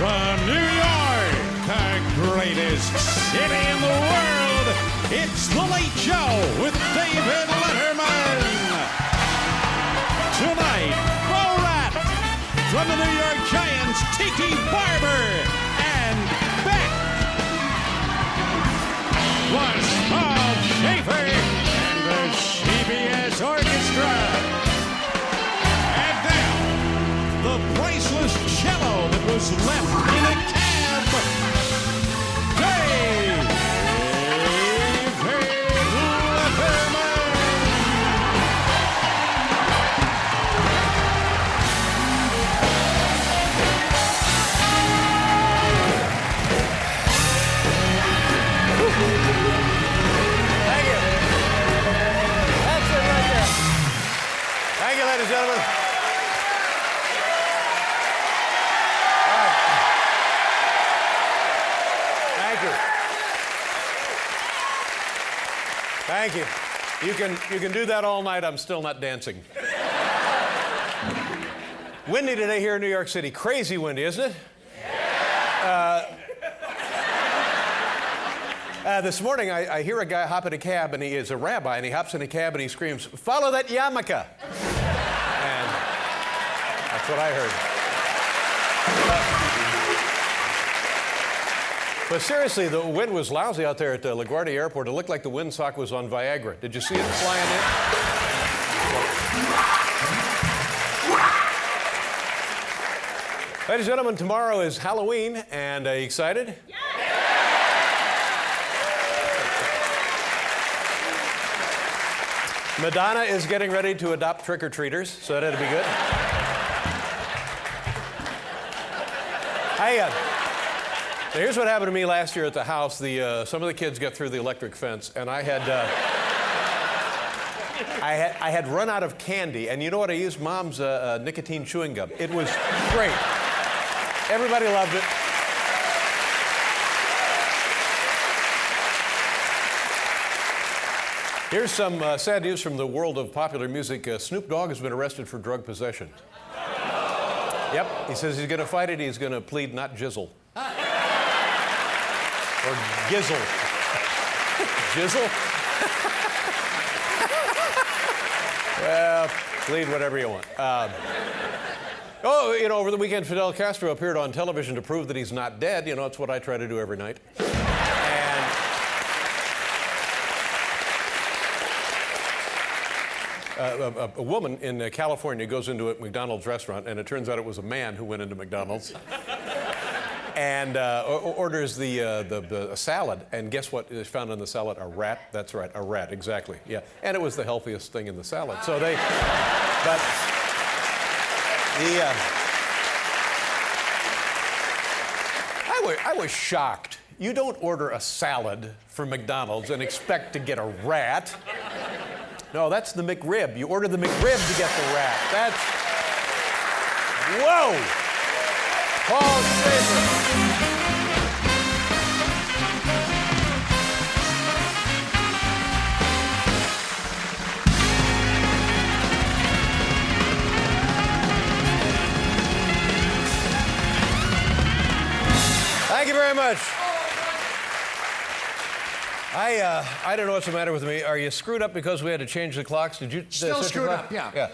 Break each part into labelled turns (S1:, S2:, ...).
S1: From New York, the greatest city in the world, it's The Late Show with David Letterman. Tonight, Borat. From the New York Giants, Tiki Barber. And Beck. Was Paul Schaefer and the CBS Orchestra. And now, the priceless cello that was left in a cab. David Letterman.
S2: Thank you. That's it right there. Thank you, ladies and gentlemen. All right. Thank you. You can do that all night. I'm still not dancing. Windy today here in New York City. Crazy windy, isn't it? This morning, I hear a guy hop in a cab, and he is a rabbi, and he hops in a cab, and he screams, "Follow that yarmulke!" And that's what I heard. But seriously, the wind was lousy out there at LaGuardia Airport. It looked like the windsock was on Viagra. Did you see it flying in? Ladies and gentlemen, tomorrow is Halloween, and are you excited? Yeah. Madonna is getting ready to adopt trick-or-treaters, so that'll be good. Here's what happened to me last year at the house. Some of the kids got through the electric fence, and I had run out of candy, and you know what I used? Mom's nicotine chewing gum. It was great. Everybody loved it. Here's some sad news from the world of popular music. Snoop Dogg has been arrested for drug possession. Yep, he says he's going to fight it. He's going to plead not jizzle. Or gizzle. Jizzle? Well, plead whatever you want. Over the weekend, Fidel Castro appeared on television to prove that he's not dead. You know, it's what I try to do every night. A woman in California goes into a McDonald's restaurant, and it turns out it was a man who went into McDonald's and orders a salad. And guess what is found in the salad? A rat. That's right, a rat. Exactly. Yeah. And it was the healthiest thing in the salad. So I was shocked. You don't order a salad from McDonald's and expect to get a rat. No, that's the McRib. You order the McRib to get the rat. That's... Whoa! Paul Schaefer. Thank you very much. I don't know what's the matter with me. Are you screwed up because we had to change the clocks? Did you
S3: still screwed up? Yeah.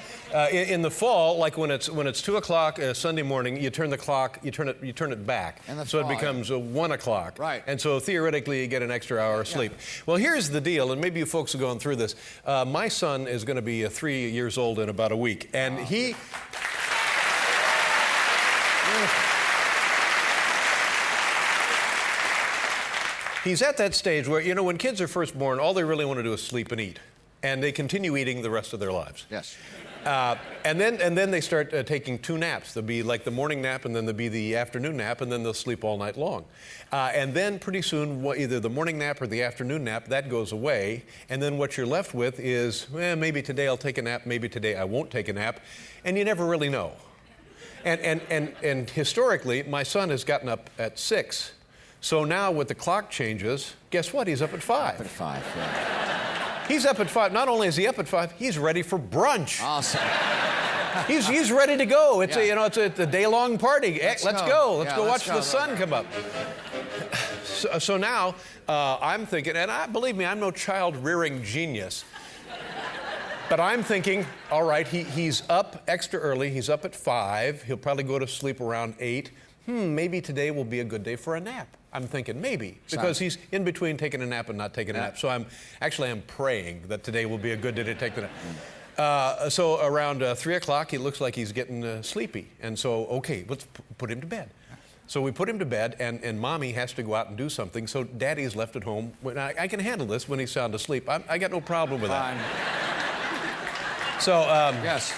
S2: In the fall, like when it's 2:00 Sunday morning, you turn the clock, you turn it back, so it becomes 1 o'clock.
S3: Right.
S2: And so theoretically, you get an extra hour of sleep. Well, here's the deal, and maybe you folks are going through this. My son is going to be 3 years old in about a week, and he. He's at that stage where, when kids are first born, all they really want to do is sleep and eat. And they continue eating the rest of their lives.
S3: Yes.
S2: And then they start taking 2 naps. There'll be like the morning nap, and then there'll be the afternoon nap, and then they'll sleep all night long. And then pretty soon, either the morning nap or the afternoon nap, that goes away. And then what you're left with is, maybe today I'll take a nap, maybe today I won't take a nap. And you never really know. And historically, my son has gotten up at 6. So now with the clock changes, guess what? He's up at 5.
S3: Up at 5, yeah.
S2: He's up at 5. Not only is he up at 5, he's ready for brunch.
S3: Awesome.
S2: He's ready to go. It's
S3: Yeah.
S2: it's a day-long party. Let's go. Let's
S3: Yeah,
S2: go
S3: let's
S2: watch the sun come up. So now I'm thinking, and believe me, I'm no child-rearing genius. But I'm thinking, all right, he's up extra early. He's up at 5. He'll probably go to sleep around 8. Maybe today will be a good day for a nap. I'm thinking maybe, because he's in between taking a nap and not taking a nap. So I'm praying that today will be a good day to take the nap. So around 3 o'clock, he looks like he's getting sleepy. And so, okay, let's put him to bed. So we put him to bed, and Mommy has to go out and do something. So Daddy's left at home. I can handle this when he's sound asleep. I got no problem with that. So,
S3: Yes.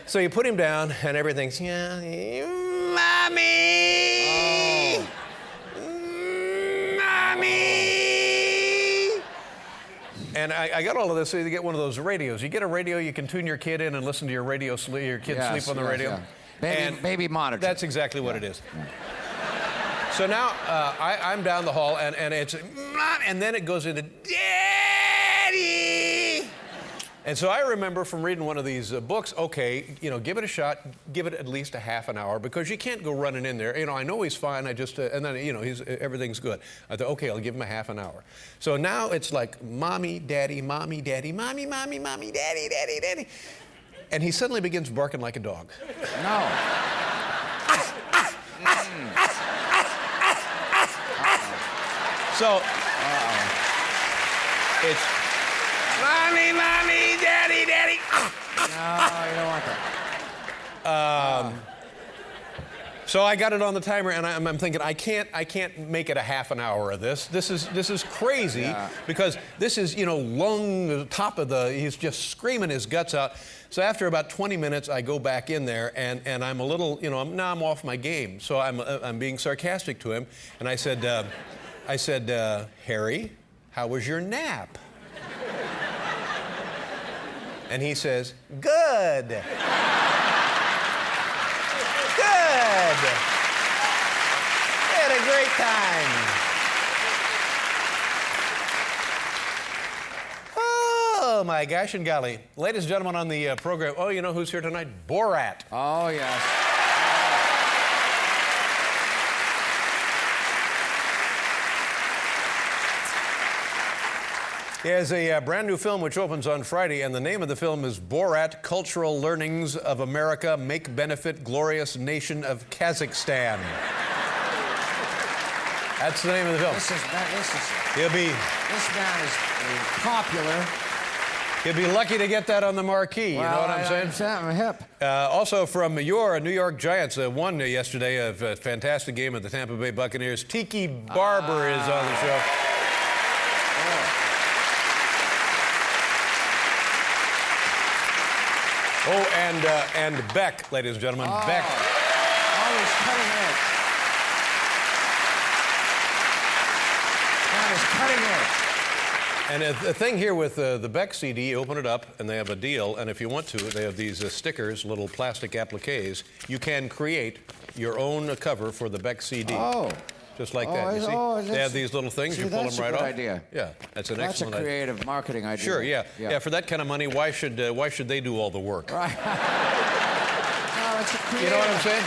S2: So you put him down, and everything's, Mommy!
S3: Oh.
S2: Mommy! And I got all of this so you get one of those radios. You get a radio, you can tune your kid in and listen to your kid sleep on the radio.
S3: Yeah. Baby monitor.
S2: That's exactly what it is. So now I'm down the hall, and it's, Mom, and then it goes into, Daddy! And so I remember from reading one of these books, okay, give it a shot, give it at least a half an hour, because you can't go running in there. I know he's fine, and then, everything's good. I thought, okay, I'll give him a half an hour. So now it's like, Mommy, Daddy, Mommy, Daddy, Mommy, Mommy, Mommy, Daddy, Daddy, Daddy. And he suddenly begins barking like a dog.
S3: No.
S2: So, it's, Mommy, Mommy, Daddy, Daddy.
S3: No, you don't want that.
S2: So I got it on the timer, and I'm thinking, I can't make it a half an hour of this. This is crazy, because this is lung top of he's just screaming his guts out. So after about 20 minutes, I go back in there, and I'm a little, now I'm off my game. So I'm being sarcastic to him, and I said, Harry, how was your nap? And he says, good. Good. We had a great time. Oh, my gosh and golly. Ladies and gentlemen on the program, you know who's here tonight? Borat.
S3: Oh, yes.
S2: He has a brand new film which opens on Friday, and the name of the film is Borat, Cultural Learnings of America Make Benefit Glorious Nation of Kazakhstan. That's the name of the film.
S3: This man is popular.
S2: He'll be lucky to get that on the marquee, you know what I'm saying?
S3: I'm hip.
S2: Also from your New York Giants, won yesterday a fantastic game at the Tampa Bay Buccaneers. Tiki Barber is on the show. Oh, and Beck, ladies and gentlemen, Beck.
S3: Always cutting edge. That is cutting edge.
S2: And the thing here with the Beck CD, you open it up, and they have a deal, and if you want to, they have these stickers, little plastic appliques. You can create your own cover for the Beck CD.
S3: Oh.
S2: Just like that, you see? They have these little things, you pull them right off.
S3: That's a good idea.
S2: Yeah, that's an excellent idea.
S3: That's a creative marketing idea.
S2: Sure, yeah. For that kind of money, why should they do all the work?
S3: Right. No, it's a creative.
S2: You know what I'm saying?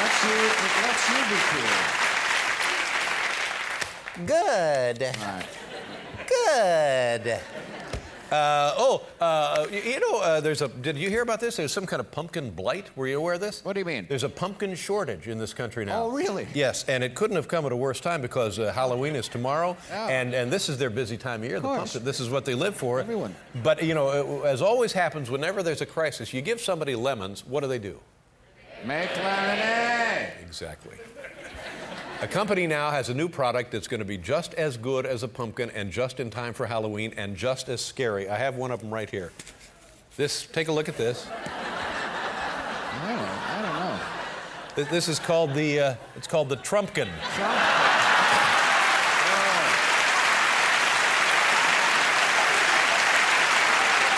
S3: Let's you be creative.
S2: Good.
S3: All right.
S2: Good. Did you hear about this? There's some kind of pumpkin blight. Were you aware of this?
S3: What do you mean?
S2: There's a pumpkin shortage in this country now.
S3: Oh, really?
S2: Yes, and it couldn't have come at a worse time because Halloween is tomorrow, and this is their busy time of year, the pumpkin. This is what they live for.
S3: Everyone.
S2: But, as always happens, whenever there's a crisis, you give somebody lemons, what do?
S3: Make lemonade.
S2: Exactly. A company now has a new product that's going to be just as good as a pumpkin and just in time for Halloween and just as scary. I have one of them right here. Take a look at this.
S3: I don't know.
S2: This is called it's called the Trumpkin.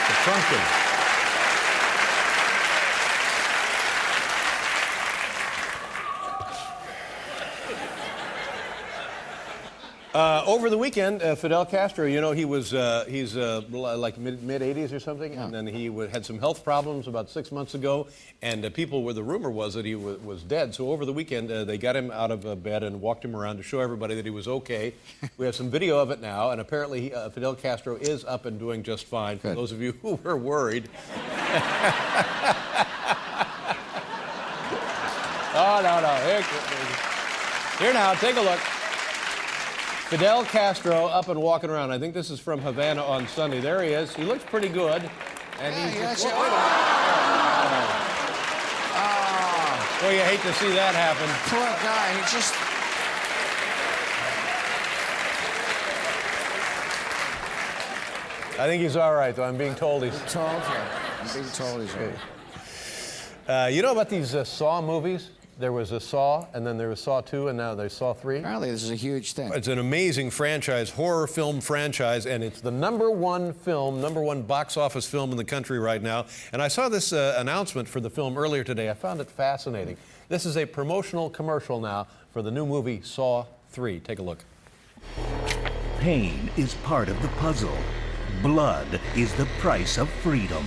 S2: The Trumpkin. Over the weekend, Fidel Castro, you know, he's like mid-80s or something, and then he had some health problems about 6 months ago, and the rumor was that he was dead. So over the weekend, they got him out of bed and walked him around to show everybody that he was okay. We have some video of it now, and apparently Fidel Castro is up and doing just fine. For those of you who were worried. Oh, no. Here now, take a look. Fidel Castro up and walking around. I think this is from Havana on Sunday. There he is. He looks pretty good. And he's
S3: Oh.
S2: Well, you hate to see that happen.
S3: Poor guy. He just...
S2: I think he's all right, though. I'm being told he's...
S3: I'm being told he's right.
S2: You know about these Saw movies? There was a Saw, and then there was Saw 2, and now there's Saw 3.
S3: Apparently, this is a huge thing.
S2: It's an amazing franchise, horror film franchise, and it's the number one box office film in the country right now. And I saw this announcement for the film earlier today. I found it fascinating. This is a promotional commercial now for the new movie Saw 3. Take a look.
S4: Pain is part of the puzzle. Blood is the price of freedom.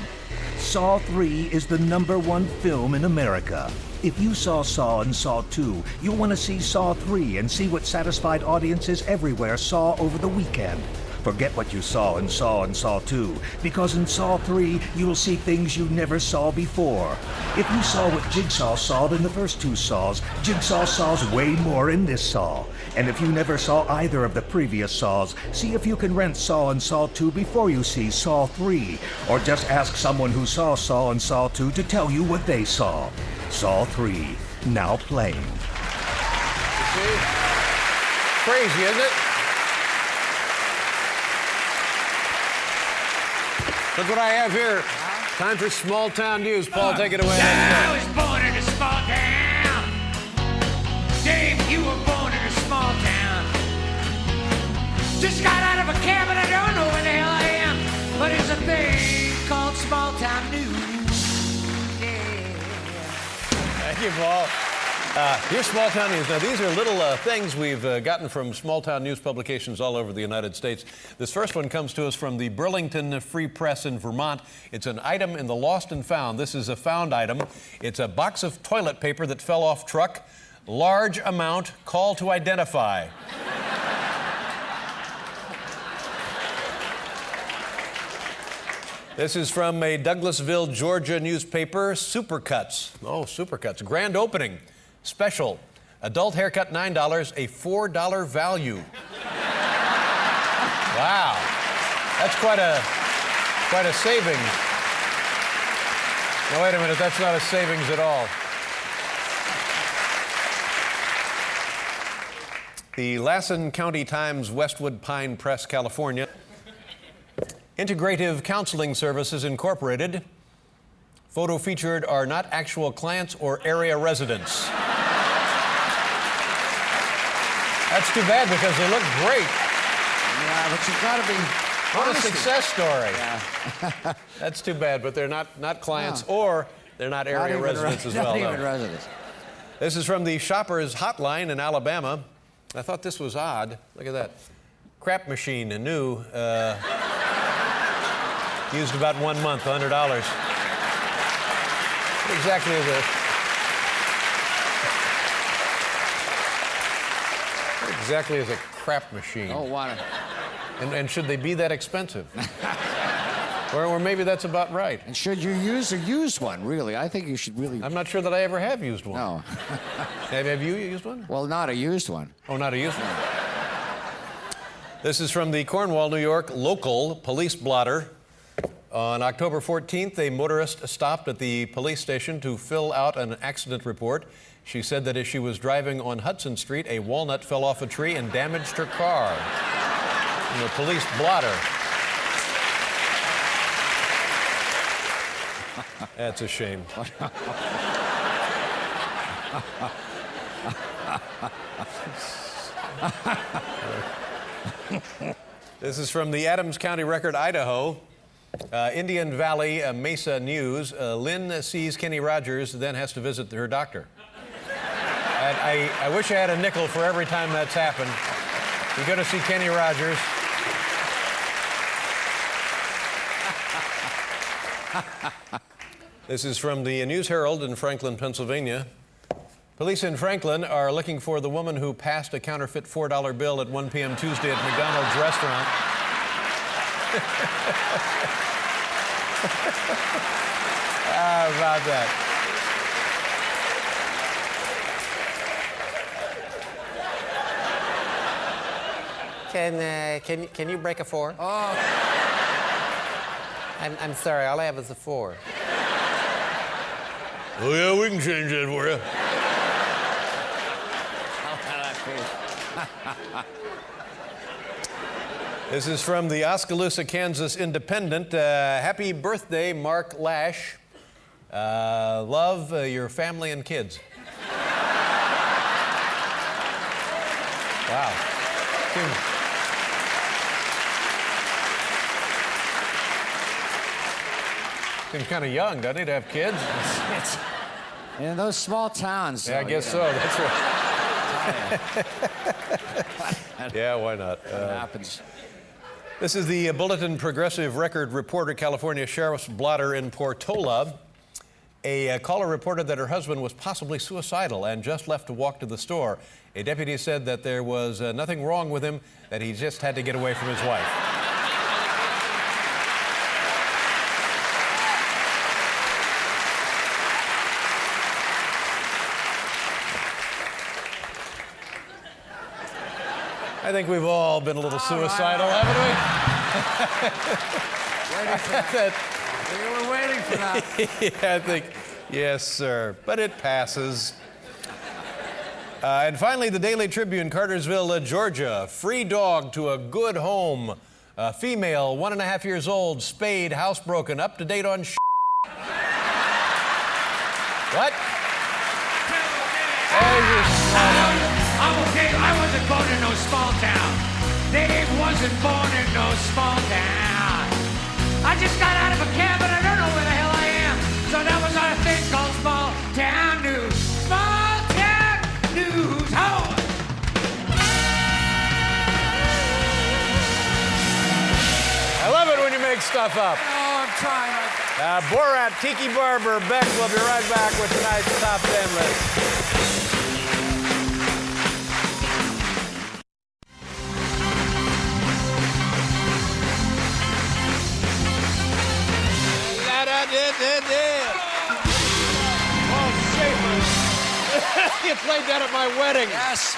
S4: Saw 3 is the #1 film in America. If you saw Saw and Saw 2, you'll want to see Saw 3 and see what satisfied audiences everywhere saw over the weekend. Forget what you saw in Saw and Saw 2, because in Saw 3, you'll see things you never saw before. If you saw what Jigsaw saw in the first 2 Saws, Jigsaw saws way more in this Saw. And if you never saw either of the previous Saws, see if you can rent Saw and Saw 2 before you see Saw 3. Or just ask someone who saw Saw and Saw 2 to tell you what they saw. Saw 3, now playing.
S2: You see? Crazy, isn't it? Look what I have here. Time for small town news. Paul, take it away.
S5: I was born in a small town. Dave, you were born in a small town. Just got out of a cab and I don't know where the hell I am. But it's a thing called small town news.
S2: Thank you, Paul. Here's small town news. Now, these are little things we've gotten from small town news publications all over the United States. This first one comes to us from the Burlington Free Press in Vermont. It's an item in the lost and found. This is a found item. It's a box of toilet paper that fell off truck. Large amount, call to identify. This is from a Douglasville, Georgia newspaper, Supercuts. Oh, Supercuts. Grand opening. Special. Adult haircut, $9, a $4 value. Wow. That's quite a savings. No, wait a minute. That's not a savings at all. The Lassen County Times, Westwood Pine Press, California. Integrative Counseling Services Incorporated. Photo featured are not actual clients or area residents. That's too bad because they look great.
S3: Yeah, but you've got to be...
S2: What a
S3: honesty.
S2: success story.
S3: Yeah.
S2: That's too bad, but they're not clients or they're not area residents as well.
S3: Not
S2: though.
S3: even residents.
S2: This is from the Shoppers Hotline in Alabama. I thought this was odd. Look at that. Crap machine, a new, used about 1 month, $100. What exactly is it? What exactly is a crap machine?
S3: Oh, what?
S2: And should they be that expensive? or maybe that's about right.
S3: And should you use a used one, really? I think you should really...
S2: I'm not sure that I ever have used one.
S3: No.
S2: Have you used one?
S3: Well, not a used one.
S2: Oh, not a used one. This is from the Cornwall, New York local police blotter. On October 14th, a motorist stopped at the police station to fill out an accident report. She said that as she was driving on Hudson Street, a walnut fell off a tree and damaged her car. And the police blotter. That's a shame. This is from the Adams County Record, Idaho. Indian Valley Mesa News. Lynn sees Kenny Rogers, then has to visit her doctor. And I wish I had a nickel for every time that's happened. You go to see Kenny Rogers. This is from the News Herald in Franklin, Pennsylvania. Police in Franklin are looking for the woman who passed a counterfeit $4 bill at 1 p.m. Tuesday at McDonald's restaurant. How about that?
S6: Can you break a 4? Oh. I'm sorry, all I have is a 4.
S2: Oh, yeah, we can change that for you. This is from the Oskaloosa, Kansas Independent. Happy birthday, Mark Lash. Love your family and kids. Wow. Seems kind of young, doesn't he, to have kids?
S3: In those small towns.
S2: Yeah, I guess so. That's right. Yeah, why not?
S3: It happens.
S2: This is the Bulletin Progressive Record reporter, California Sheriff's blotter in Portola. A caller reported that her husband was possibly suicidal and just left to walk to the store. A deputy said that there was nothing wrong with him, that he just had to get away from his wife. I think we've all been a little suicidal, haven't we?
S3: We were waiting for that.
S2: Yeah, I think, yes, sir. But it passes. And finally, the Daily Tribune, Cartersville, Georgia. Free dog to a good home. Female, 1.5 years old, spayed, housebroken, up to date on What?
S5: I'm okay. I wasn't born in no small town. Dave wasn't born in no small town. I just got out of a cab and I don't know where the hell I am. So that was our thing called small town news. Small town news. Ho!
S2: I love it when you make stuff up.
S3: Oh, I'm trying.
S2: Borat, Tiki Barber, Beck will be right back with tonight's Top 10 list. Oh, Schaefer. You played that at my wedding.
S3: Yes.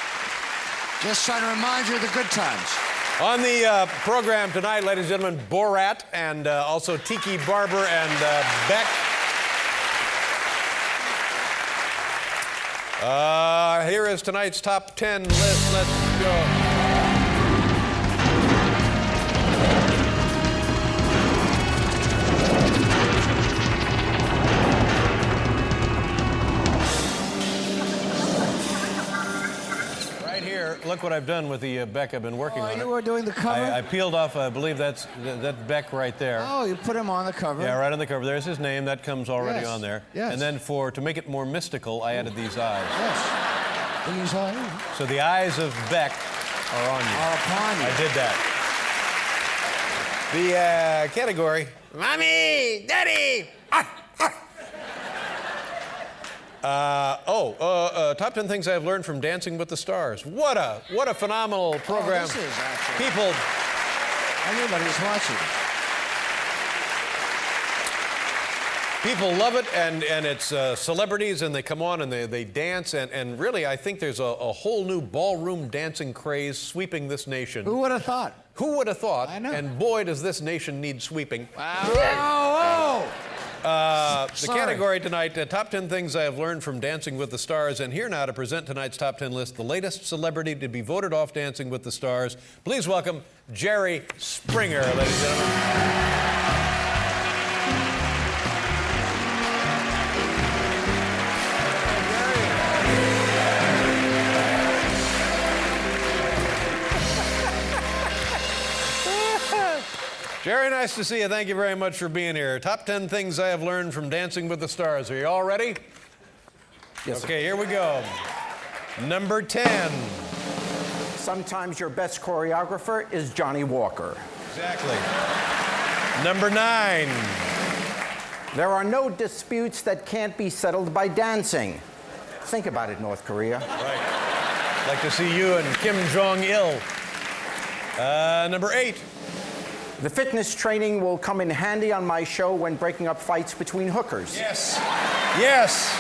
S3: Just trying to remind you of the good times.
S2: On the program tonight, ladies and gentlemen, Borat and also Tiki Barber and Beck. Here is tonight's Top 10 list. Let's go. Look what I've done with the Beck. I've been working on it.
S3: You were doing the cover?
S2: I peeled off, I believe that's Beck right there.
S3: Oh, you put him on the cover.
S2: Yeah, right on the cover. There's his name. That comes already on there.
S3: Yes.
S2: And then to make it more mystical, I added these eyes.
S3: Yes. These eyes.
S2: So the eyes of Beck are on you.
S3: Are upon you.
S2: I did that. The category, Mommy, Daddy. Top 10 things I've learned from Dancing with the Stars. What a phenomenal program.
S3: Oh, this is actually.
S2: People.
S3: Everybody's watching.
S2: People love it, and it's celebrities, and they come on and they dance, and really, I think there's a whole new ballroom dancing craze sweeping this nation.
S3: Who would have thought?
S2: Who would have thought?
S3: I know.
S2: And boy, does this nation need sweeping.
S3: Wow.
S2: The category tonight, Top 10 Things I Have Learned from Dancing with the Stars. And here now to present tonight's Top 10 list, the latest celebrity to be voted off Dancing with the Stars. Please welcome Jerry Springer, ladies and gentlemen. Jerry, nice to see you. Thank you very much for being here. Top 10 things I have learned from Dancing with the Stars. Are you all ready?
S3: Yes.
S2: Okay, here we go. Number 10.
S7: Sometimes your best choreographer is Johnny Walker.
S2: Exactly. Number 9.
S7: There are no disputes that can't be settled by dancing. Think about it, North Korea.
S2: Right. Like to see you and Kim Jong-il. Number 8.
S7: The fitness training will come in handy on my show when breaking up fights between hookers.
S2: Yes. Yes.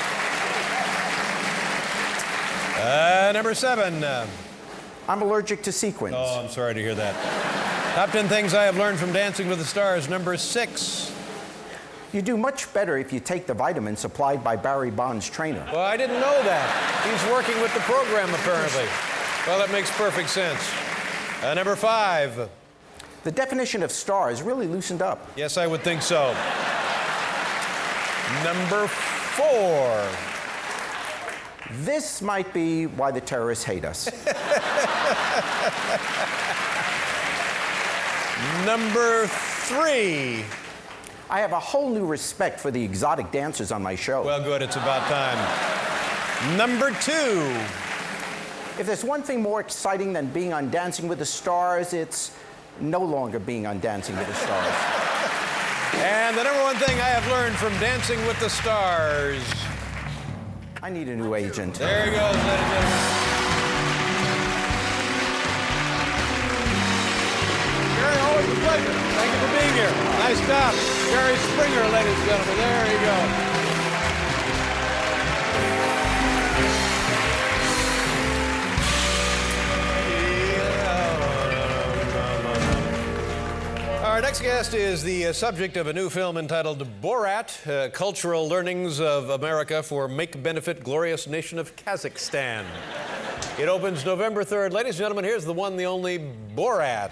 S2: Number 7.
S7: I'm allergic to sequins.
S2: Oh, I'm sorry to hear that. Top 10 things I have learned from Dancing with the Stars. Number 6.
S7: You do much better if you take the vitamins supplied by Barry Bonds' trainer.
S2: Well, I didn't know that. He's working with the program, apparently. Well, that makes perfect sense. Number 5.
S7: The definition of star is really loosened up.
S2: Yes, I would think so. Number 4.
S7: This might be why the terrorists hate us.
S2: Number 3.
S7: I have a whole new respect for the exotic dancers on my show.
S2: Well, good, it's about time. Number 2.
S7: If there's one thing more exciting than being on Dancing with the Stars, it's no longer being on Dancing with the Stars.
S2: And the number 1 thing I have learned from Dancing with the Stars.
S7: I need a new agent.
S2: There he goes, ladies and gentlemen. Gary, always a pleasure. Thank you for being here. Nice job. Gary Springer, ladies and gentlemen. There you go. Our next guest is the subject of a new film entitled Borat, Cultural Learnings of America for Make Benefit Glorious Nation of Kazakhstan. It opens November 3rd. Ladies and gentlemen, here's the one, the only Borat.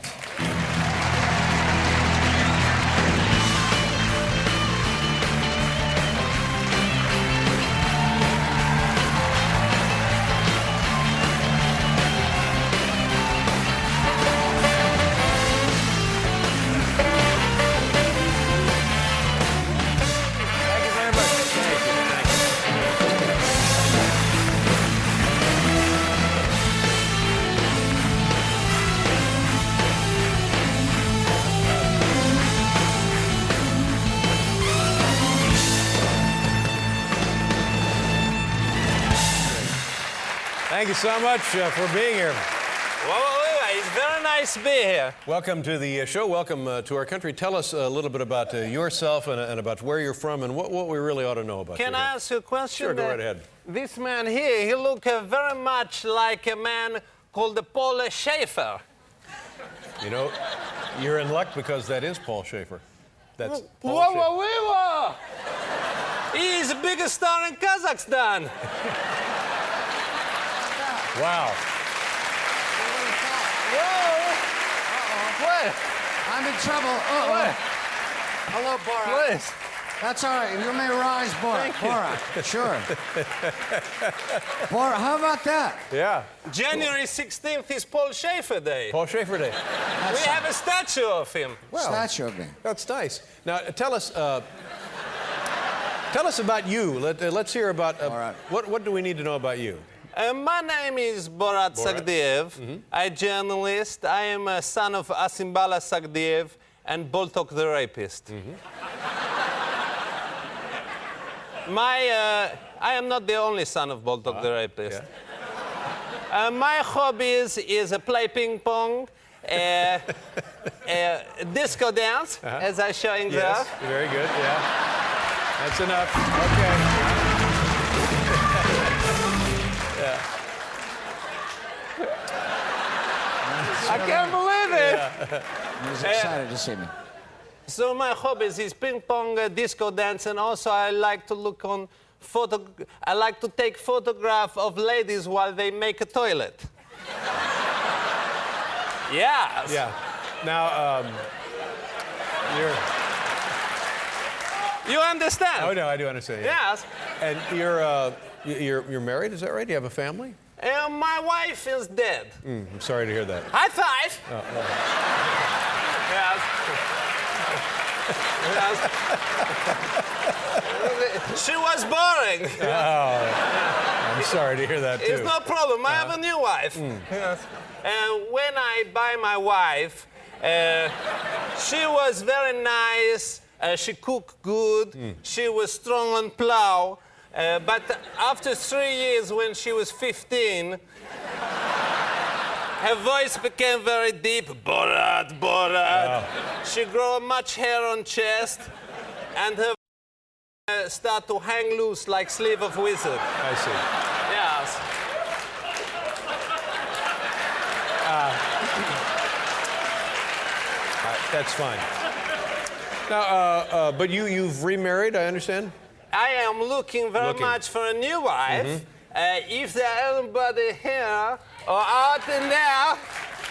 S2: Thank you so much for being here.
S8: Well, it's very nice to be here.
S2: Welcome to the show. Welcome to our country. Tell us a little bit about yourself and about where you're from and what we really ought to know about you.
S8: Can I ask you a question?
S2: Sure, go right ahead.
S8: This man here, he looks very much like a man called Paul Schaefer.
S2: You know, you're in luck because that is Paul Schaefer. That's Paul
S8: Whoa,
S2: Schaefer.
S8: He is the biggest star in Kazakhstan.
S2: Wow.
S3: What? I'm in trouble. Uh-oh. Hello, Borat.
S8: Please.
S3: That's all right. You may rise, Borat. Borat. Sure. Borat, how about that?
S2: Yeah.
S8: January 16th is Paul Schaefer Day.
S2: Paul Schaefer Day.
S8: We have a statue of him.
S2: Well,
S3: Statue of me.
S2: that's nice. Now, tell us about you. Let's hear about
S3: All right.
S2: what do we need to know about you?
S8: My name is Borat Sagdiyev. I'm a journalist. I am a son of Asimbala Sagdiyev and Boltok the rapist. I am not the only son of Boltok the rapist.
S2: Yeah.
S8: My hobbies is play ping pong, disco dance, as I showing
S2: Yes,
S8: there.
S2: very good, yeah. That's enough. Okay.
S8: I can't believe it.
S3: He was excited to see me.
S8: So my hobbies is ping pong, disco dance, and also I like to look on I like to take photograph of ladies while they make a toilet. Yes.
S2: Yeah. Now,
S8: You understand?
S2: oh no, I do understand. Yeah.
S8: Yes.
S2: And you're married, is that right? Do you have a family?
S8: My wife is dead.
S2: I'm sorry to hear that.
S8: High five. Yes. Yes. She was boring.
S2: I'm sorry to hear that, too.
S8: It's no problem. I have a new wife. Yes. When I buy my wife, she was very nice. She cooked good. She was strong on plow. But after 3 years, when she was 15, her voice became very deep. Borat, Borat.
S2: Wow.
S8: She grew much hair on chest, and her start to hang loose like sleeve of wizard.
S2: I see.
S8: Yes.
S2: That's fine. Now, but you've remarried, I understand?
S8: I am looking very much for a new wife. If there anybody here or out in there,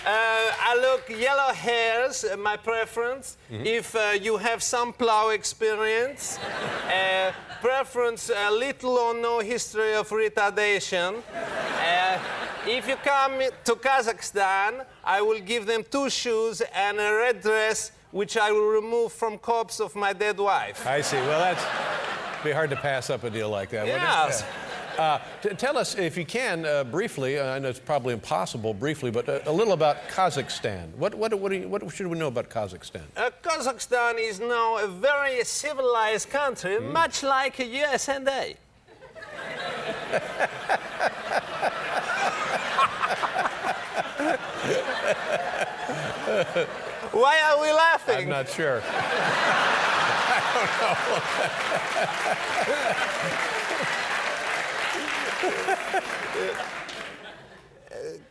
S8: I look yellow hairs, my preference. If you have some plow experience, preference little or no history of retardation. If you come to Kazakhstan, I will give them 2 shoes and a red dress, which I will remove from corpse of my dead wife.
S2: I see. Well, that's be hard to pass up a deal like that, wouldn't it?
S8: Yes.
S2: Tell us, if you can, briefly, I know it's probably impossible briefly, but a little about Kazakhstan. What should we know about Kazakhstan?
S8: Kazakhstan is now a very civilized country, much like USA. Why are we laughing?
S2: I'm not sure.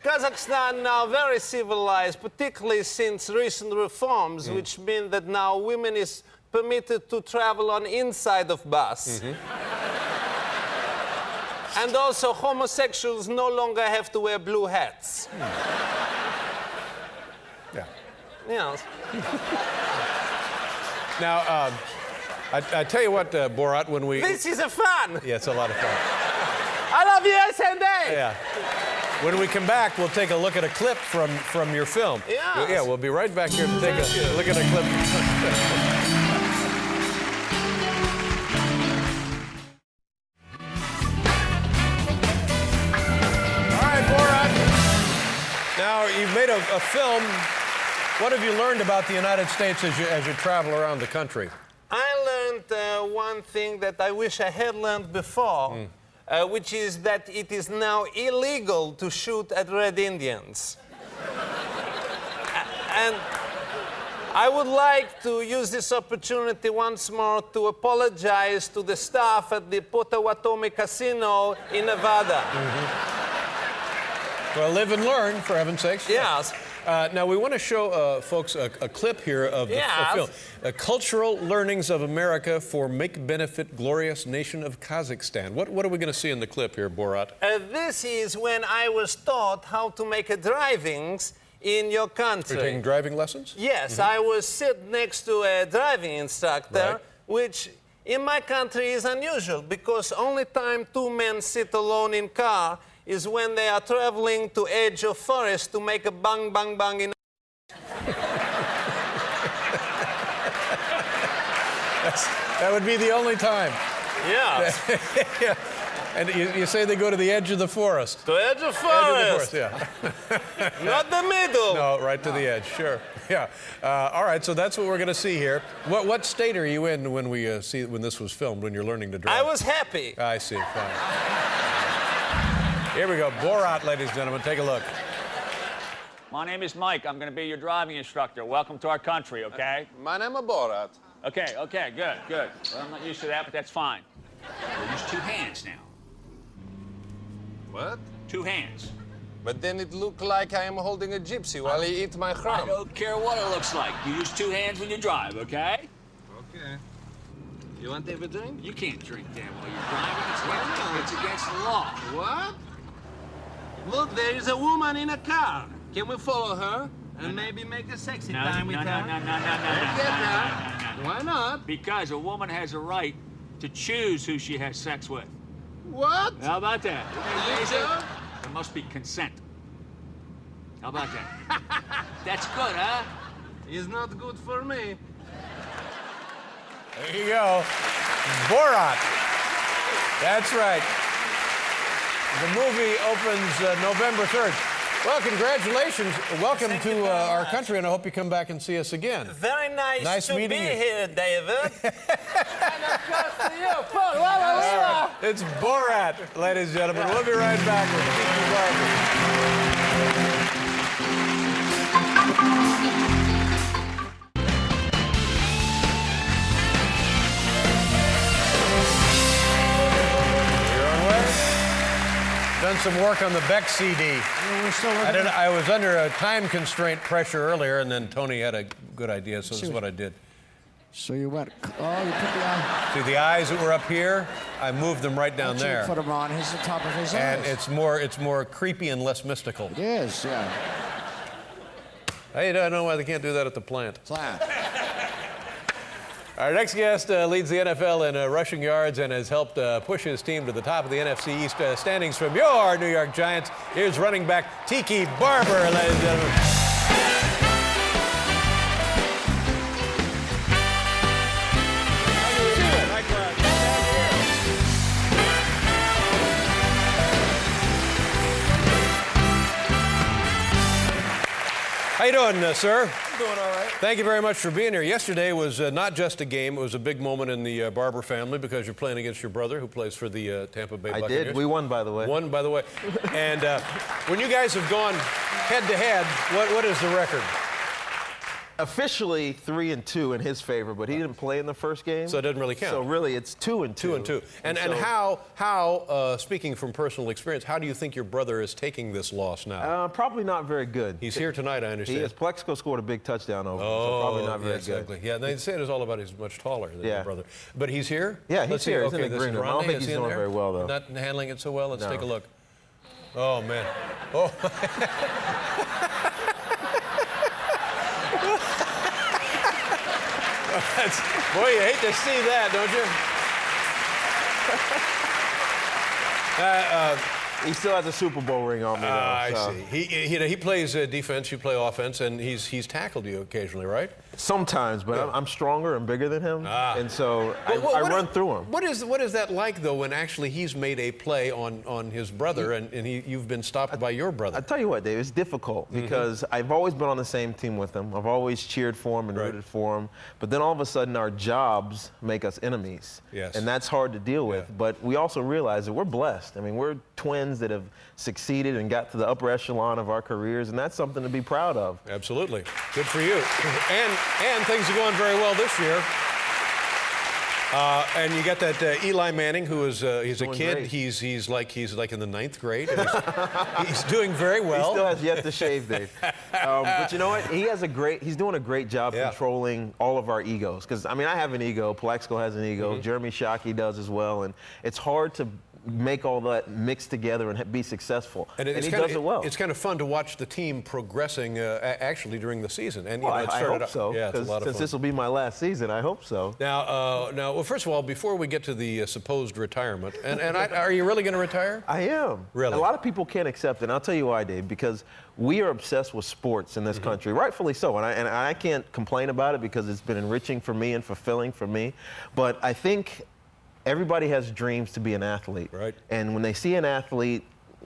S8: Kazakhstan now very civilized, particularly since recent reforms, which mean that now women is permitted to travel on inside of bus. And also homosexuals no longer have to wear blue hats.
S2: Yeah.
S8: Yes.
S2: Now, I tell you what, Borat, when we...
S8: This is a fun.
S2: Yeah, it's a lot of fun.
S8: I love USA.
S2: Yeah. When we come back, we'll take a look at a clip from your film.
S8: Yes.
S2: Yeah, we'll be right back here to take a look at a clip. Now, you've made a film. What have you learned about the United States as you travel around the country?
S8: I learned one thing that I wish I had learned before, which is that it is now illegal to shoot at Red Indians. And I would like to use this opportunity once more to apologize to the staff at the Potawatomi Casino in Nevada.
S2: Well, live and learn, for heaven's sakes.
S8: Yes.
S2: Now, we want to show folks a clip here of the film. Cultural Learnings of America for Make Benefit Glorious Nation of Kazakhstan. What are we going to see in the clip here, Borat?
S8: This is when I was taught how to make a drivings in your country.
S2: You're taking driving lessons?
S8: Yes, I was sitting next to a driving instructor, which in my country is unusual because only time 2 men sit alone in car is when they are traveling to edge of forest to make a bang, bang, bang in.
S2: That would be the only time.
S8: Yes.
S2: Yeah. And you say they go to the edge of the forest.
S8: To edge of forest.
S2: Edge of the forest, yeah.
S8: Not the middle.
S2: No, right to the edge, sure. Yeah. All right, so that's what we're going to see here. What state are you in when we when this was filmed, when you're learning to drive?
S8: I was happy.
S2: I see, fine. Here we go. Borat, ladies and gentlemen. Take a look.
S9: My name is Mike. I'm going to be your driving instructor. Welcome to our country, okay?
S8: My name is Borat.
S9: Okay, good. Well, I'm not used to that, but that's fine. We'll use 2 hands now.
S8: What?
S9: 2 hands.
S8: But then it looked like I am holding a gypsy while he eats my
S9: I
S8: crumb.
S9: don't care what it looks like. You use 2 hands when you drive, okay?
S8: Okay. You want to have a drink?
S9: You can't drink that while you're driving. It's against the law.
S8: What? Look, there is a woman in a car. Can we follow her and maybe make a sexy time with her?
S9: No.
S8: Why not?
S9: Because a woman has a right to choose who she has sex with.
S8: What?
S9: How about that?
S8: You sure?
S9: There must be consent. How about that? That's good, huh?
S8: It's not good for me.
S2: There you go. Borat. That's right. The movie opens November 3rd. Well, congratulations. Welcome to our country, and I hope you come back and see us again.
S8: Very nice to be
S2: meeting you.
S8: here, David.
S2: It's Borat, ladies and gentlemen. We'll be right back with Tiki Barber. You're on way? Done some work on the Beck CD.
S3: We're still working.
S2: I was under a time constraint pressure earlier, and then Tony had a good idea, so this is what I did.
S3: So you went, you put the eye.
S2: See, the eyes that were up here, I moved them right down there.
S3: Put them on the top of his
S2: And
S3: eyes.
S2: it's more creepy and less mystical.
S3: It is, yeah.
S2: I don't know why they can't do that at the plant.
S3: Plant.
S2: Our next guest leads the NFL in rushing yards and has helped push his team to the top of the NFC East standings from your New York Giants. Here's running back Tiki Barber, ladies and gentlemen. How you doing, sir?
S10: I'm doing all right.
S2: Thank you very much for being here. Yesterday was not just a game; it was a big moment in the Barber family because you're playing against your brother, who plays for the Tampa Bay Buccaneers.
S10: I did. We won, by the way.
S2: Won, by the way. And when you guys have gone head-to-head, what is the record?
S10: Officially 3-2 in his favor, but he didn't play in the first game.
S2: So it doesn't really count.
S10: So really, it's 2-2.
S2: 2-2. And how speaking from personal experience, how do you think your brother is taking this loss now?
S10: Probably not very good.
S2: He's here tonight, I understand.
S10: He is. Plexico scored a big touchdown over him, so probably not very good.
S2: Exactly. Yeah, they say it's all about he's much taller than your brother. But he's here?
S10: Yeah, he's
S2: Let's
S10: here.
S2: See.
S10: He's
S2: Okay,
S10: in the
S2: this
S10: green
S2: is
S10: room. I don't
S2: Ronde.
S10: think
S2: Is
S10: he's
S2: he in
S10: doing
S2: there?
S10: very well, though.
S2: Not handling it so well? Let's
S10: No.
S2: take a look. Oh, man. Oh. Boy, you hate to see that, don't you?
S10: He still has a Super Bowl ring on me, though.
S2: I
S10: so.
S2: see. He plays defense, you play offense, and he's tackled you occasionally, right?
S10: Sometimes, but I'm stronger and bigger than him, and so I run through him.
S2: What is that like, though, when actually he's made a play on his brother and you've been stopped by your brother?
S10: I tell you what, Dave, it's difficult because I've always been on the same team with him. I've always cheered for him and rooted for him. But then all of a sudden, our jobs make us enemies.
S2: Yes.
S10: And that's hard to deal with.
S2: Yeah.
S10: But we also realize that we're blessed. I mean, we're twins that have succeeded and got to the upper echelon of our careers, and that's something to be proud of.
S2: Absolutely. Good for you. And things are going very well this year. And you got that Eli Manning, who is he's a kid.
S10: Great.
S2: He's like in the 9th grade. And he's doing very well.
S10: He still has yet to shave, Dave. But you know what? He's doing a great job controlling all of our egos. Because I mean, I have an ego. Plexico has an ego. Jeremy Shockey does as well. And it's hard to make all that mix together and be successful. And he does it well.
S2: It's kind of fun to watch the team progressing actually during the season. And
S10: I hope so.
S2: Yeah, it's a lot of fun.
S10: Since this will be my last season, I hope so.
S2: Now, well, first of all, before we get to the supposed retirement, are you really going to retire?
S10: I am.
S2: Really?
S10: A lot of people can't accept it, and I'll tell you why, Dave, because we are obsessed with sports in this country, rightfully so, and I can't complain about it because it's been enriching for me and fulfilling for me, but I think everybody has dreams to be an athlete.
S2: Right.
S10: And when they see an athlete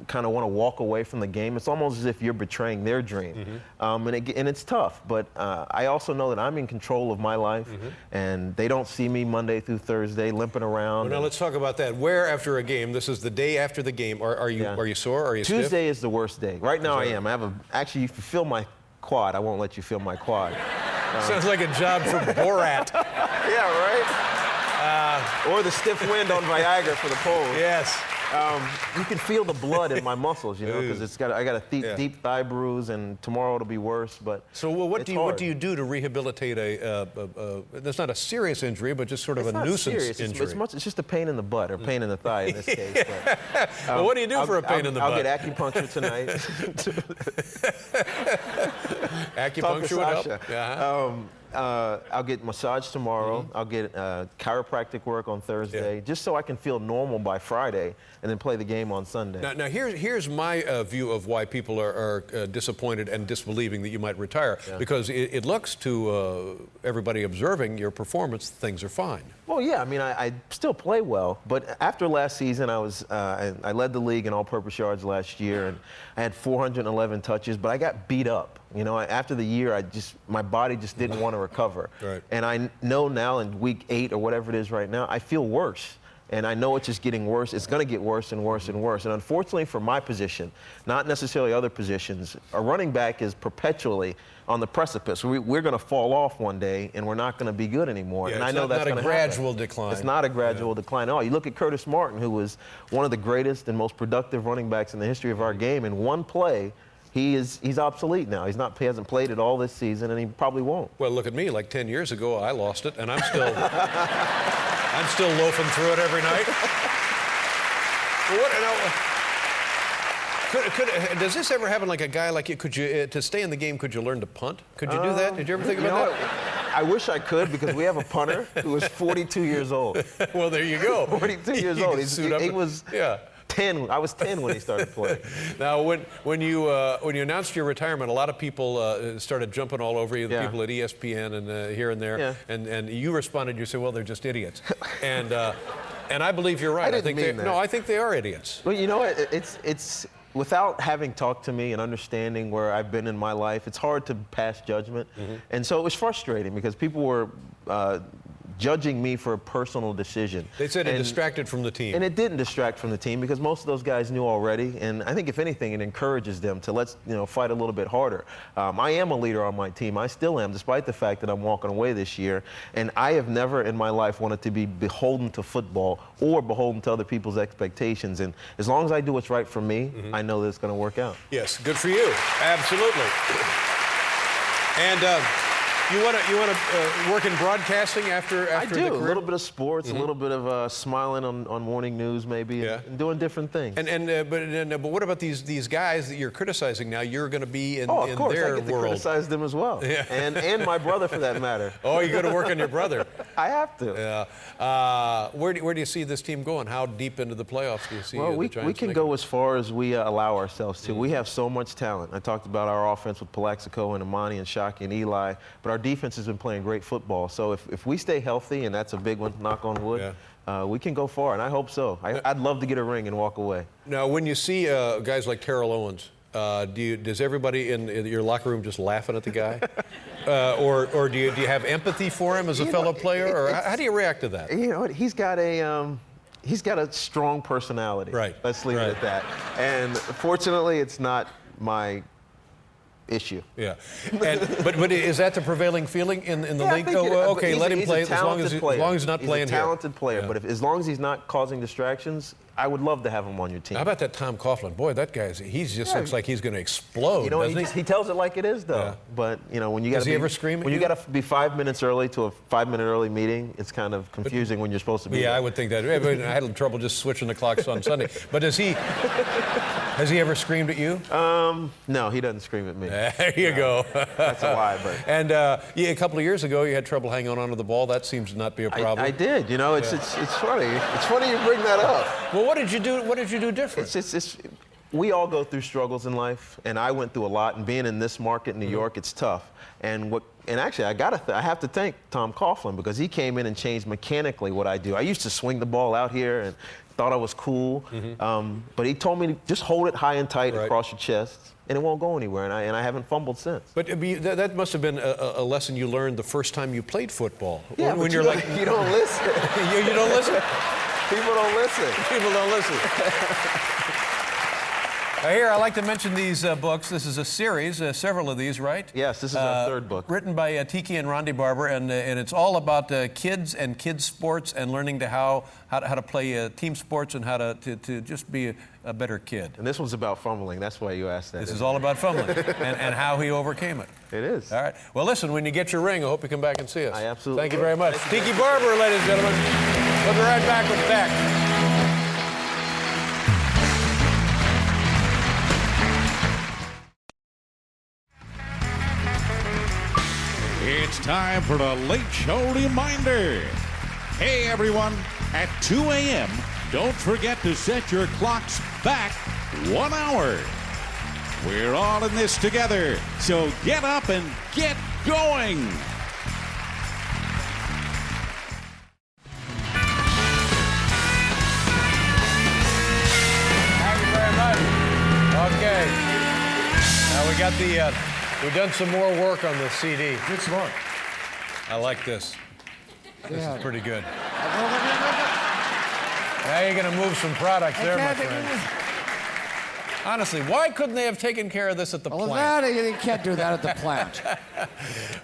S10: kind of want to walk away from the game, it's almost as if you're betraying their dream. And it's tough, but I also know that I'm in control of my life, and they don't see me Monday through Thursday limping around.
S2: Well, now let's talk about that. Where after a game? This is the day after the game. Are you sore? Are you stiff?
S10: Tuesday is the worst day. Right now I am. Actually, if you feel my quad, I won't let you feel my quad.
S2: Sounds like a job for Borat.
S10: Yeah, right? Or the stiff wind on Viagra for the poles.
S2: Yes.
S10: You can feel the blood in my muscles, you know, because I got a deep thigh bruise, and tomorrow it'll be worse. But
S2: so, what do you do to rehabilitate that's not a serious injury, but just sort of
S10: it's
S2: a
S10: not
S2: nuisance
S10: serious.
S2: injury?
S10: It's just a pain in the butt or pain in the thigh in this case. But,
S2: well, what do you do for a pain in the butt?
S10: I'll get acupuncture tonight.
S2: Acupuncture would help.
S10: I'll get massage tomorrow. I'll get chiropractic work on Thursday, just so I can feel normal by Friday, and then play the game on Sunday.
S2: Now here's my view of why people are disappointed and disbelieving that you might retire, because it looks to everybody observing your performance, things are fine.
S10: Well, yeah, I mean, I still play well, but after last season, I led the league in all-purpose yards last year, and I had 411 touches, but I got beat up. You know, after the year, my body just didn't want to recover.
S2: Right.
S10: And I know now in week 8 or whatever it is right now, I feel worse. And I know it's just getting worse. It's going to get worse and worse and worse. And unfortunately for my position, not necessarily other positions, a running back is perpetually on the precipice. We're going to fall off one day, and we're not going to be good anymore.
S2: Yeah,
S10: and I know that's going to happen.
S2: not a gradual decline.
S10: It's not a gradual decline at all. You look at Curtis Martin, who was one of the greatest and most productive running backs in the history of our game. In one play, he's obsolete now. He hasn't played it all this season, and he probably won't.
S2: Well, look at me. Like 10 years ago, I lost it, and I'm still I'm still loafing through it every night. Well, does this ever happen? Like a guy like you? Could you to stay in the game? Could you learn to punt? Could you do that? Did you ever think about that?
S10: I wish I could, because we have a punter who is 42 years old.
S2: Well, there you go.
S10: 42 years old. He was 10. I was 10 when he started playing.
S2: Now, when you announced your retirement, a lot of people started jumping all over you. The people at ESPN and here and there, and you responded. You said, "Well, they're just idiots," and I believe you're right.
S10: I didn't mean that.
S2: No, I think they are idiots.
S10: Well, you know, it's without having talked to me and understanding where I've been in my life, it's hard to pass judgment, and so it was frustrating because people were judging me for a personal decision.
S2: They said it distracted from the team.
S10: And it didn't distract from the team, because most of those guys knew already. And I think, if anything, it encourages them to fight a little bit harder. I am a leader on my team. I still am, despite the fact that I'm walking away this year. And I have never in my life wanted to be beholden to football or beholden to other people's expectations. And as long as I do what's right for me, I know that it's going to work out.
S2: Yes, good for you. Absolutely. And you want to work in broadcasting after
S10: I do.
S2: the career?
S10: A little bit of sports, a little bit of smiling on morning news, maybe, and doing different things.
S2: But what about these guys that you're criticizing now? You're going to be in,
S10: of course,
S2: their
S10: I get to
S2: world.
S10: criticize them as well, and my brother, for that matter.
S2: Oh, you got to work on your brother.
S10: I have to.
S2: Yeah. Where do you see this team going? How deep into the playoffs do you see?
S10: Well,
S2: the
S10: we
S2: Giants
S10: can go as far as we allow ourselves to. We have so much talent. I talked about our offense with Plaxico and Imani and Shockey and Eli, but our defense has been playing great football. So if we stay healthy, and that's a big one, knock on wood, we can go far, and I hope so. I'd love to get a ring and walk away.
S2: Now, when you see guys like Terrell Owens, does everybody in your locker room just laughing at the guy? Or do you have empathy for him as a fellow player? Or how do you react to that?
S10: You know what? He's got a strong personality.
S2: Right.
S10: Let's leave it at that. And fortunately, it's not my issue.
S2: Yeah. But is that the prevailing feeling in the league? Okay, let him play as long as he's not playing here.
S10: He's a talented player, but as long as he's not causing distractions, I would love to have him on your team.
S2: How about that Tom Coughlin? Boy, that guy, he just looks like he's going to explode.
S10: You know, he tells it like it is, though. Yeah. But you know, when you got to
S2: ever scream at
S10: when you got to be 5 minutes early to a 5-minute early meeting, it's kind of confusing when you're supposed to be.
S2: Yeah,
S10: there.
S2: I would think that. I had trouble just switching the clocks on Sunday. But has he ever screamed at you?
S10: No, he doesn't scream at me.
S2: There you go.
S10: That's a lie, but.
S2: And a couple of years ago, you had trouble hanging on to the ball. That seems to not be a problem.
S10: I did. You know, it's funny. It's funny you bring that up.
S2: Well, what did you do? What did you do different?
S10: We all go through struggles in life, and I went through a lot. And being in this market in New York, it's tough. And actually, I have to thank Tom Coughlin, because he came in and changed mechanically what I do. I used to swing the ball out here and thought I was cool, but he told me to just hold it high and tight across your chest, and it won't go anywhere. And I haven't fumbled since.
S2: But that must have been a lesson you learned the first time you played football.
S10: Yeah,
S2: when
S10: you're like, you don't listen.
S2: You don't listen.
S10: People don't listen.
S2: People don't listen. Here, I like to mention these books. This is a series, several of these, right?
S10: Yes, this is our third book.
S2: Written by Tiki and Rondi Barber, and it's all about kids and kids sports and learning how to play team sports and how to just be a better kid.
S10: And this one's about fumbling. That's why you asked that.
S2: This is all about fumbling and how he overcame it.
S10: It is.
S2: All right. Well, listen, when you get your ring, I hope you come back and see us.
S10: I absolutely
S2: Thank you very much. Tiki Barber, ladies and gentlemen. We'll be right back with Beck.
S1: It's time for the Late Show Reminder. Hey, everyone, at 2 a.m., don't forget to set your clocks back 1 hour. We're all in this together, so get up and get going.
S2: Thank you very much. Okay. Now we got we've done some more work on the CD.
S3: Good smoke.
S2: I like this. This
S3: Yeah.
S2: is pretty good. Now you're going to move some product there, my friend. Honestly, why couldn't they have taken care of this at the plant?
S3: You can't do that at the plant.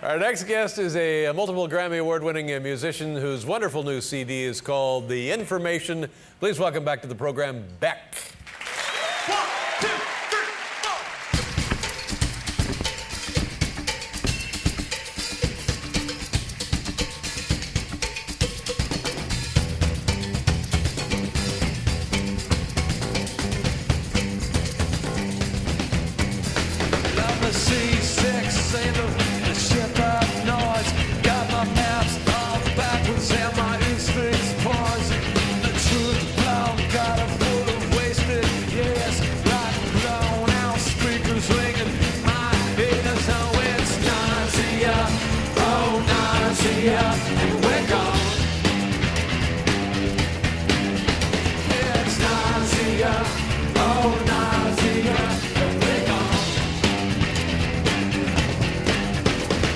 S2: Our next guest is a multiple Grammy Award-winning musician whose wonderful new CD is called The Information. Please welcome back to the program, Beck.
S5: 1, 2, 3, 4. C6, sailor, the ship of noise. Got my maps all backwards and my instincts poison. The truth blown, got a full of wasted years. Rock blown out, speakers ringing. My ears, oh, it's nausea. Oh, nausea. And we're gone. It's nausea. Oh, nausea. And we're gone.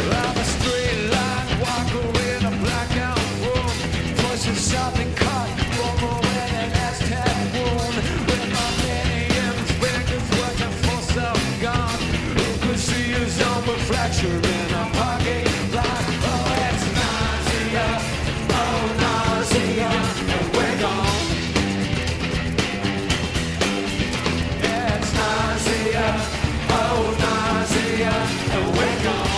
S5: I'm a straight line walker in a blackout room, pushing shopping cart over with an Aztec wound. With my millions fingers working for self-gone, who could see his own reflection in a parking lot? Oh, it's nausea, oh, nausea, and we're gone. It's nausea, oh, nausea, and we're gone.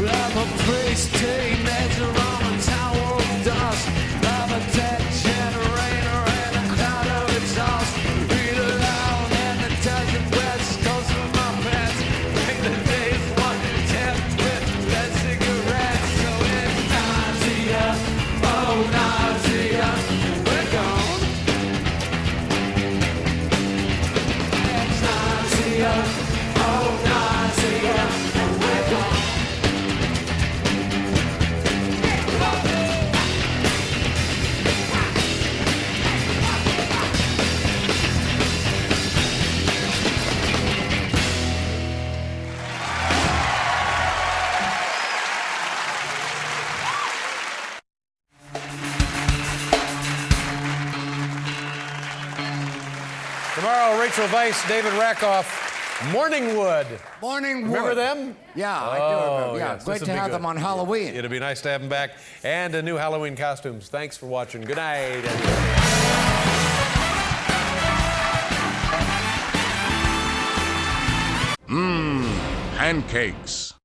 S5: I'm a priest, taking measure on a tower of dust. I'm a dead generator and a cloud of exhaust. Read aloud and the desert west goes through my pants. Make the days 1 to 10 with lead cigarettes. So it's nausea, oh, nausea, and we're gone. It's nausea, oh, nausea, and we're gone.
S2: Tomorrow, Rachel Weisz, David Rakoff, Morningwood.
S3: Morning Wood.
S2: Remember them?
S3: Yeah, I do remember. Yeah,
S2: yes,
S3: great
S2: this'll
S3: to
S2: be
S3: have
S2: good.
S3: them on Halloween.
S2: It'll be nice to have them back. And new Halloween costumes. Thanks for watching. Good night.
S1: Pancakes.